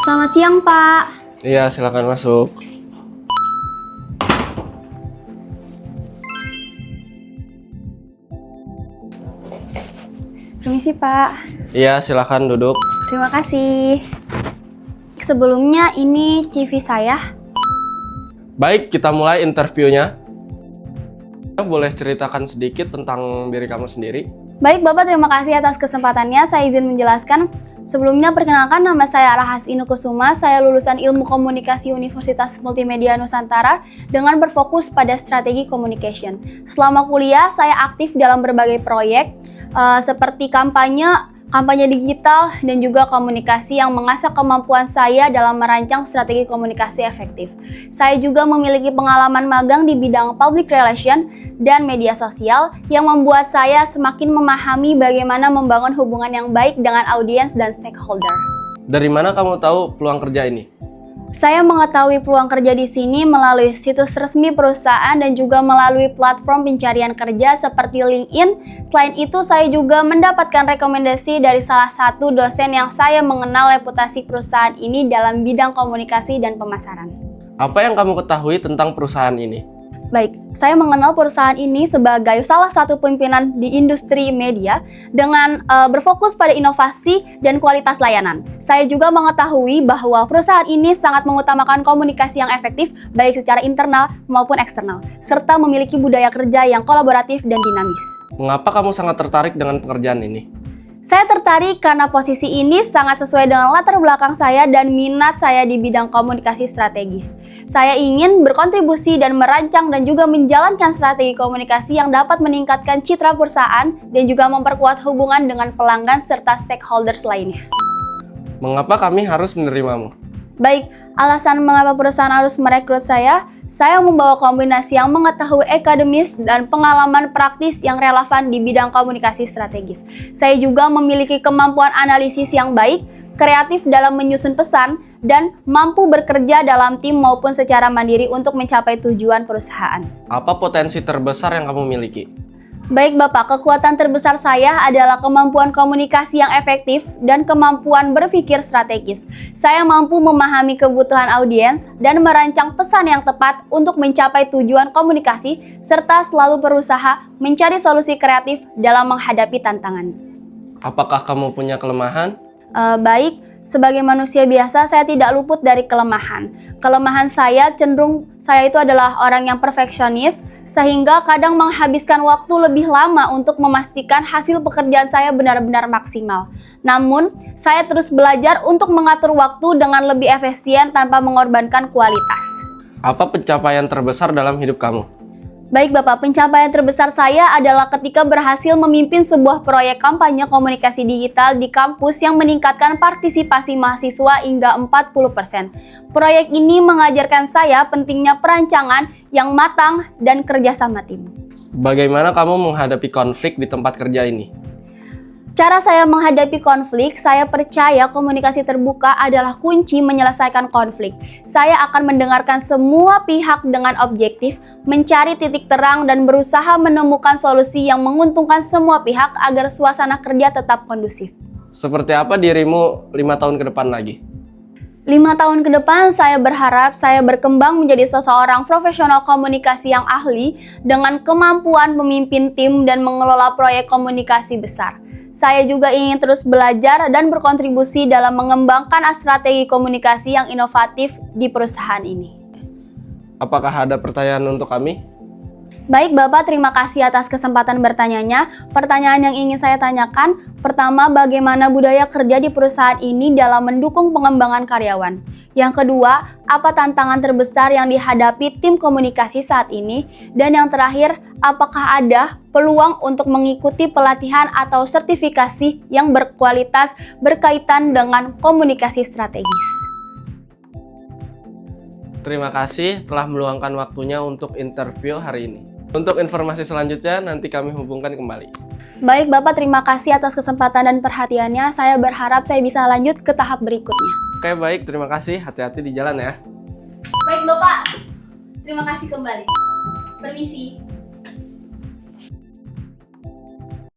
Selamat siang, Pak. Iya, silakan masuk. Permisi, Pak. Iya, silakan duduk. Terima kasih. Sebelumnya, ini CV saya. Baik, kita mulai interviewnya. Boleh ceritakan sedikit tentang diri kamu sendiri? Baik, Bapak, terima kasih atas kesempatannya. Saya izin menjelaskan. Sebelumnya, perkenalkan, nama saya Rahas Inukusuma. Saya lulusan Ilmu Komunikasi Universitas Multimedia Nusantara dengan berfokus pada strategi communication. Selama kuliah, saya aktif dalam berbagai proyek seperti kampanye digital, dan juga komunikasi yang mengasah kemampuan saya dalam merancang strategi komunikasi efektif. Saya juga memiliki pengalaman magang di bidang public relation dan media sosial yang membuat saya semakin memahami bagaimana membangun hubungan yang baik dengan audiens dan stakeholder. Dari mana kamu tahu peluang kerja ini? Saya mengetahui peluang kerja di sini melalui situs resmi perusahaan dan juga melalui platform pencarian kerja seperti LinkedIn. Selain itu, saya juga mendapatkan rekomendasi dari salah satu dosen yang saya mengenal reputasi perusahaan ini dalam bidang komunikasi dan pemasaran. Apa yang kamu ketahui tentang perusahaan ini? Baik, saya mengenal perusahaan ini sebagai salah satu pimpinan di industri media dengan berfokus pada inovasi dan kualitas layanan. Saya juga mengetahui bahwa perusahaan ini sangat mengutamakan komunikasi yang efektif baik secara internal maupun eksternal, serta memiliki budaya kerja yang kolaboratif dan dinamis. Mengapa kamu sangat tertarik dengan pekerjaan ini? Saya tertarik karena posisi ini sangat sesuai dengan latar belakang saya dan minat saya di bidang komunikasi strategis. Saya ingin berkontribusi dan merancang dan juga menjalankan strategi komunikasi yang dapat meningkatkan citra perusahaan dan juga memperkuat hubungan dengan pelanggan serta stakeholders lainnya. Mengapa kami harus menerimamu? Baik, alasan mengapa perusahaan harus merekrut saya membawa kombinasi yang mengetahui akademis dan pengalaman praktis yang relevan di bidang komunikasi strategis. Saya juga memiliki kemampuan analisis yang baik, kreatif dalam menyusun pesan, dan mampu bekerja dalam tim maupun secara mandiri untuk mencapai tujuan perusahaan. Apa potensi terbesar yang kamu miliki? Baik Bapak, kekuatan terbesar saya adalah kemampuan komunikasi yang efektif dan kemampuan berpikir strategis. Saya mampu memahami kebutuhan audiens dan merancang pesan yang tepat untuk mencapai tujuan komunikasi, serta selalu berusaha mencari solusi kreatif dalam menghadapi tantangan. Apakah kamu punya kelemahan? Baik, sebagai manusia biasa saya tidak luput dari kelemahan. Kelemahan saya itu adalah orang yang perfeksionis, sehingga kadang menghabiskan waktu lebih lama untuk memastikan hasil pekerjaan saya benar-benar maksimal. Namun, saya terus belajar untuk mengatur waktu dengan lebih efisien tanpa mengorbankan kualitas. Apa pencapaian terbesar dalam hidup kamu? Baik Bapak, pencapaian terbesar saya adalah ketika berhasil memimpin sebuah proyek kampanye komunikasi digital di kampus yang meningkatkan partisipasi mahasiswa hingga 40%. Proyek ini mengajarkan saya pentingnya perancangan yang matang dan kerjasama tim. Bagaimana kamu menghadapi konflik di tempat kerja ini? Cara saya menghadapi konflik, saya percaya komunikasi terbuka adalah kunci menyelesaikan konflik. Saya akan mendengarkan semua pihak dengan objektif, mencari titik terang, dan berusaha menemukan solusi yang menguntungkan semua pihak agar suasana kerja tetap kondusif. Seperti apa dirimu 5 tahun ke depan lagi? 5 tahun ke depan, saya berharap saya berkembang menjadi seseorang profesional komunikasi yang ahli dengan kemampuan memimpin tim dan mengelola proyek komunikasi besar. Saya juga ingin terus belajar dan berkontribusi dalam mengembangkan strategi komunikasi yang inovatif di perusahaan ini. Apakah ada pertanyaan untuk kami? Baik Bapak, terima kasih atas kesempatan bertanyanya. Pertanyaan yang ingin saya tanyakan, pertama, bagaimana budaya kerja di perusahaan ini dalam mendukung pengembangan karyawan? Yang kedua, apa tantangan terbesar yang dihadapi tim komunikasi saat ini? Dan yang terakhir, apakah ada peluang untuk mengikuti pelatihan atau sertifikasi yang berkualitas berkaitan dengan komunikasi strategis? Terima kasih telah meluangkan waktunya untuk interview hari ini. Untuk informasi selanjutnya nanti kami hubungkan kembali. Baik Bapak, terima kasih atas kesempatan dan perhatiannya. Saya berharap saya bisa lanjut ke tahap berikutnya. Oke baik, terima kasih. Hati-hati di jalan ya. Baik Bapak, terima kasih kembali. Permisi.